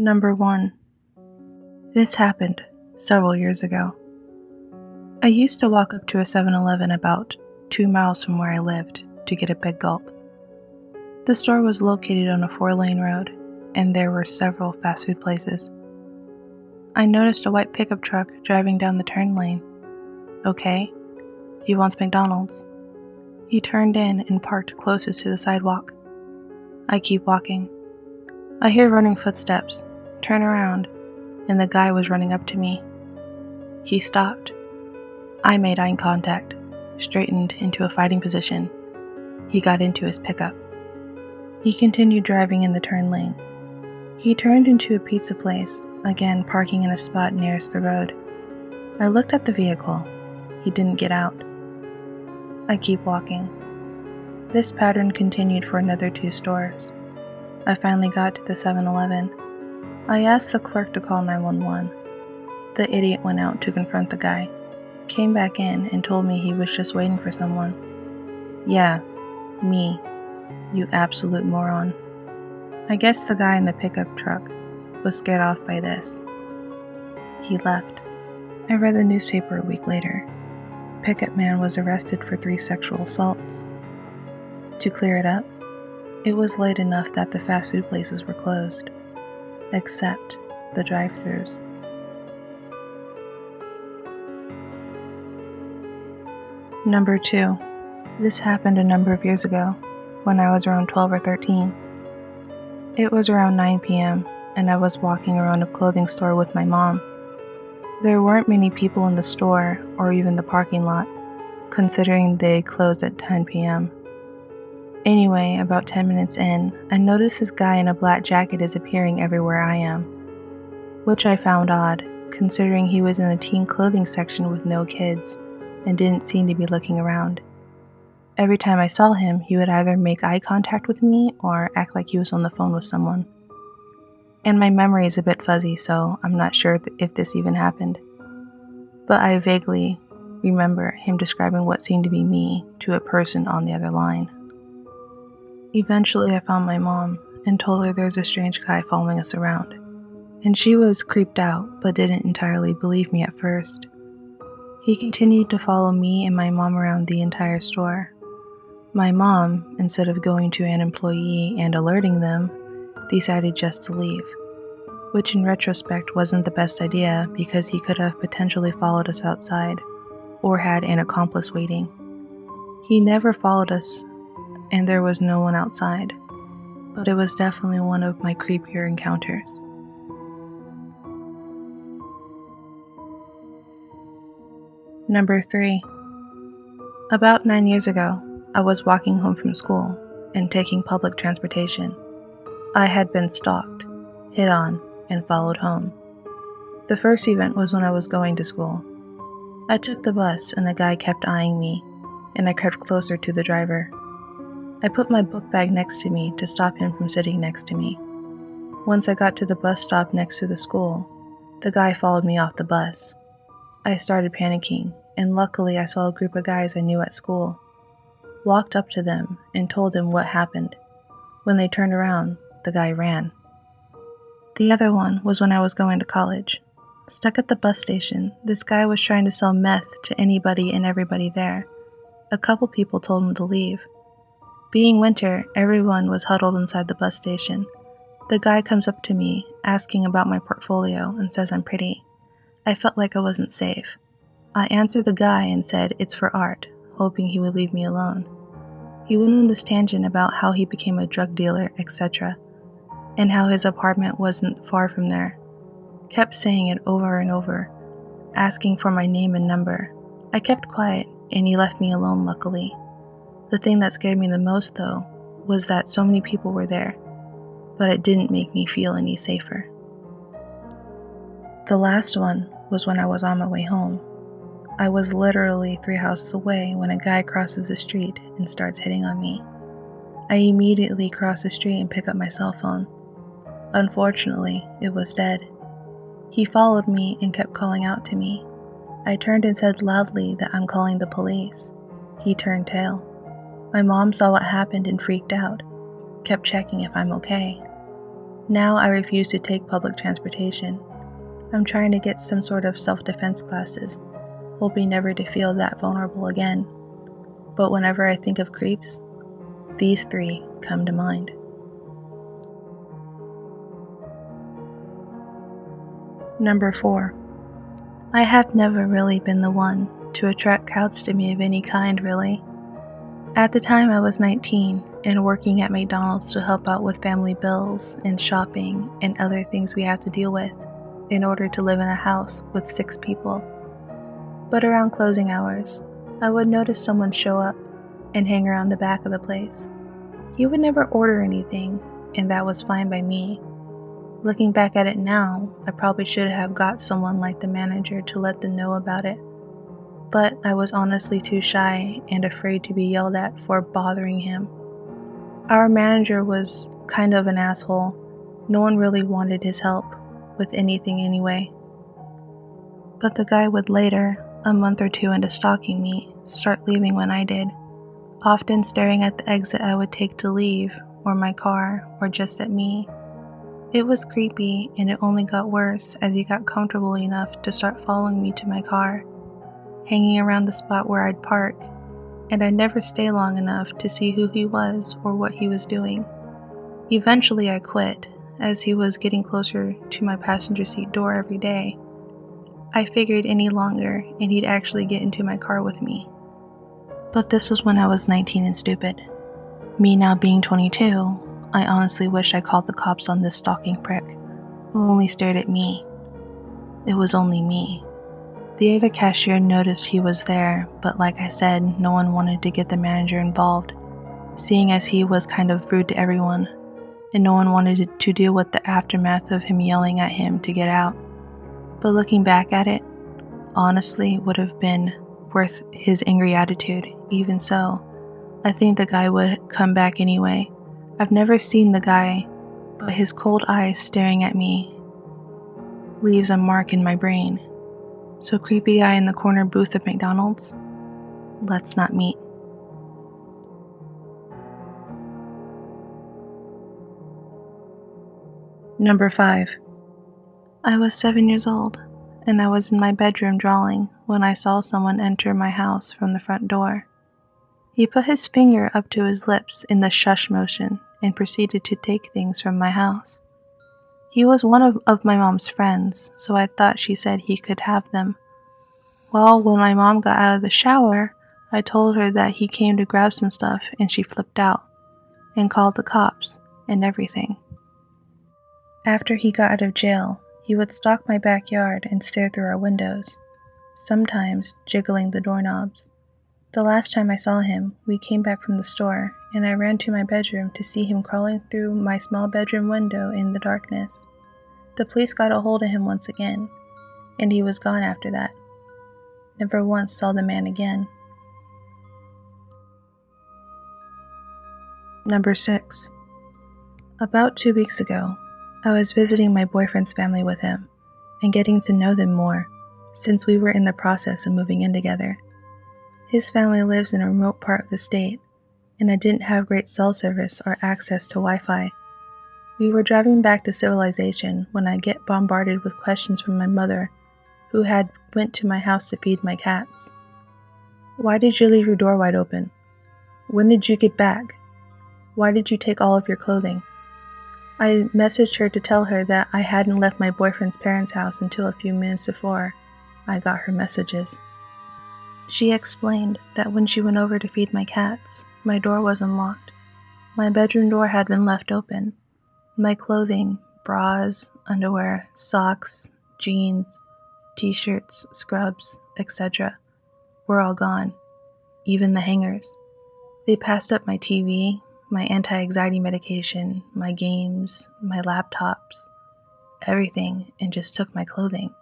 Number 1. This happened several years ago. I used to walk up to a 7-Eleven about 2 miles from where I lived to get a big gulp. The store was located on a 4-lane road, and there were several fast food places. I noticed a white pickup truck driving down the turn lane. Okay, he wants McDonald's. He turned in and parked closest to the sidewalk. I keep walking. I hear running footsteps, turn around, and the guy was running up to me. He stopped. I made eye contact, straightened into a fighting position. He got into his pickup. He continued driving in the turn lane. He turned into a pizza place, again parking in a spot nearest the road. I looked at the vehicle. He didn't get out. I keep walking. This pattern continued for another 2 stores. I finally got to the 7-Eleven. I asked the clerk to call 911. The idiot went out to confront the guy, came back in and told me he was just waiting for someone. Yeah, me, you absolute moron. I guess the guy in the pickup truck was scared off by this. He left. I read the newspaper a week later. Pickup man was arrested for 3 sexual assaults. To clear it up, it was late enough that the fast food places were closed, except the drive-thrus. Number 2. This happened a number of years ago, when I was around 12 or 13. It was around 9 p.m., and I was walking around a clothing store with my mom. There weren't many people in the store, or even the parking lot, considering they closed at 10 p.m. Anyway, about 10 minutes in, I noticed this guy in a black jacket is appearing everywhere I am, which I found odd, considering he was in a teen clothing section with no kids, and didn't seem to be looking around. Every time I saw him, he would either make eye contact with me or act like he was on the phone with someone. And my memory is a bit fuzzy, so I'm not sure if this even happened. But I vaguely remember him describing what seemed to be me to a person on the other line. Eventually, I found my mom and told her there's a strange guy following us around, and she was creeped out but didn't entirely believe me at first. He continued to follow me and my mom around the entire store. My mom, instead of going to an employee and alerting them, decided just to leave, which in retrospect wasn't the best idea because he could have potentially followed us outside or had an accomplice waiting. He never followed us, and there was no one outside, but it was definitely one of my creepier encounters. Number 3. About 9 years ago, I was walking home from school and taking public transportation. I had been stalked, hit on, and followed home. The first event was when I was going to school. I took the bus and the guy kept eyeing me, and I crept closer to the driver. I put my book bag next to me to stop him from sitting next to me. Once I got to the bus stop next to the school, the guy followed me off the bus. I started panicking, and luckily I saw a group of guys I knew at school. Walked up to them and told them what happened. When they turned around, the guy ran. The other one was when I was going to college. Stuck at the bus station, this guy was trying to sell meth to anybody and everybody there. A couple people told him to leave. Being winter, everyone was huddled inside the bus station. The guy comes up to me, asking about my portfolio, and says I'm pretty. I felt like I wasn't safe. I answered the guy and said it's for art, hoping he would leave me alone. He went on this tangent about how he became a drug dealer, etc., and how his apartment wasn't far from there. Kept saying it over and over, asking for my name and number. I kept quiet, and he left me alone luckily. The thing that scared me the most, though, was that so many people were there, but it didn't make me feel any safer. The last one was when I was on my way home. I was literally 3 houses away when a guy crosses the street and starts hitting on me. I immediately cross the street and pick up my cell phone. Unfortunately, it was dead. He followed me and kept calling out to me. I turned and said loudly that I'm calling the police. He turned tail. My mom saw what happened and freaked out, kept checking if I'm okay. Now I refuse to take public transportation. I'm trying to get some sort of self-defense classes, hoping never to feel that vulnerable again. But whenever I think of creeps, these three come to mind. Number 4. I have never really been the one to attract crowds to me of any kind, really. At the time I was 19 and working at McDonald's to help out with family bills and shopping and other things we had to deal with in order to live in a house with 6 people. But around closing hours, I would notice someone show up and hang around the back of the place. He would never order anything, and that was fine by me. Looking back at it now, I probably should have got someone like the manager to let them know about it. But I was honestly too shy and afraid to be yelled at for bothering him. Our manager was kind of an asshole. No one really wanted his help with anything anyway. But the guy would later, a month or two into stalking me, start leaving when I did, often staring at the exit I would take to leave, or my car, or just at me. It was creepy, and it only got worse as he got comfortable enough to start following me to my car, hanging around the spot where I'd park, and I'd never stay long enough to see who he was or what he was doing. Eventually I quit, as he was getting closer to my passenger seat door every day. I figured any longer and he'd actually get into my car with me. But this was when I was 19 and stupid. Me now being 22, I honestly wish I called the cops on this stalking prick, who only stared at me. It was only me. The other cashier noticed he was there, but like I said, no one wanted to get the manager involved, seeing as he was kind of rude to everyone, and no one wanted to deal with the aftermath of him yelling at him to get out. But looking back at it, honestly would have been worth his angry attitude. Even so, I think the guy would come back anyway. I've never seen the guy, but his cold eyes staring at me leaves a mark in my brain. So creepy guy in the corner booth of McDonald's? Let's not meet. Number 5. I was 7 years old, and I was in my bedroom drawing when I saw someone enter my house from the front door. He put his finger up to his lips in the shush motion and proceeded to take things from my house. He was one of my mom's friends, so I thought she said he could have them. Well, when my mom got out of the shower, I told her that he came to grab some stuff, and she flipped out and called the cops and everything. After he got out of jail, he would stalk my backyard and stare through our windows, sometimes jiggling the doorknobs. The last time I saw him, we came back from the store, and I ran to my bedroom to see him crawling through my small bedroom window in the darkness. The police got a hold of him once again, and he was gone after that. Never once saw the man again. Number 6. About 2 weeks ago, I was visiting my boyfriend's family with him, and getting to know them more, since we were in the process of moving in together. His family lives in a remote part of the state, and I didn't have great cell service or access to Wi-Fi. We were driving back to civilization when I get bombarded with questions from my mother, who had went to my house to feed my cats. Why did you leave your door wide open? When did you get back? Why did you take all of your clothing? I messaged her to tell her that I hadn't left my boyfriend's parents' house until a few minutes before I got her messages. She explained that when she went over to feed my cats, my door was unlocked. My bedroom door had been left open. My clothing, bras, underwear, socks, jeans, t-shirts, scrubs, etc., were all gone, even the hangers. They passed up my TV, my anti-anxiety medication, my games, my laptops, everything, and just took my clothing.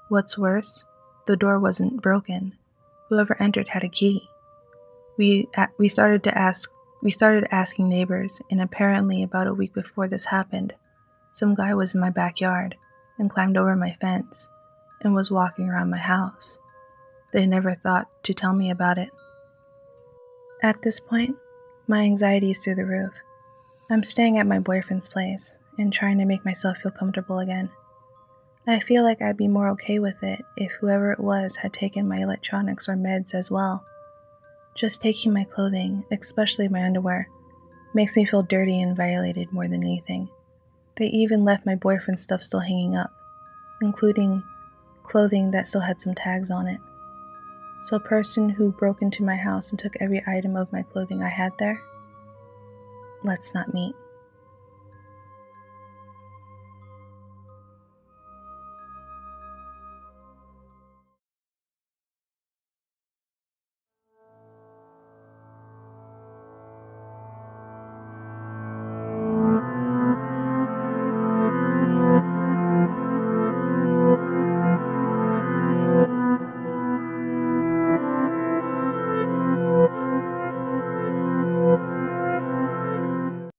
What's worse, the door wasn't broken. Whoever entered had a key. We started asking neighbors, and apparently about a week before this happened, some guy was in my backyard and climbed over my fence and was walking around my house. They never thought to tell me about it. At this point, my anxiety is through the roof. I'm staying at my boyfriend's place, and trying to make myself feel comfortable again. I feel like I'd be more okay with it if whoever it was had taken my electronics or meds as well. Just taking my clothing, especially my underwear, makes me feel dirty and violated more than anything. They even left my boyfriend's stuff still hanging up, including clothing that still had some tags on it. So a person who broke into my house and took every item of my clothing I had there? Let's not meet.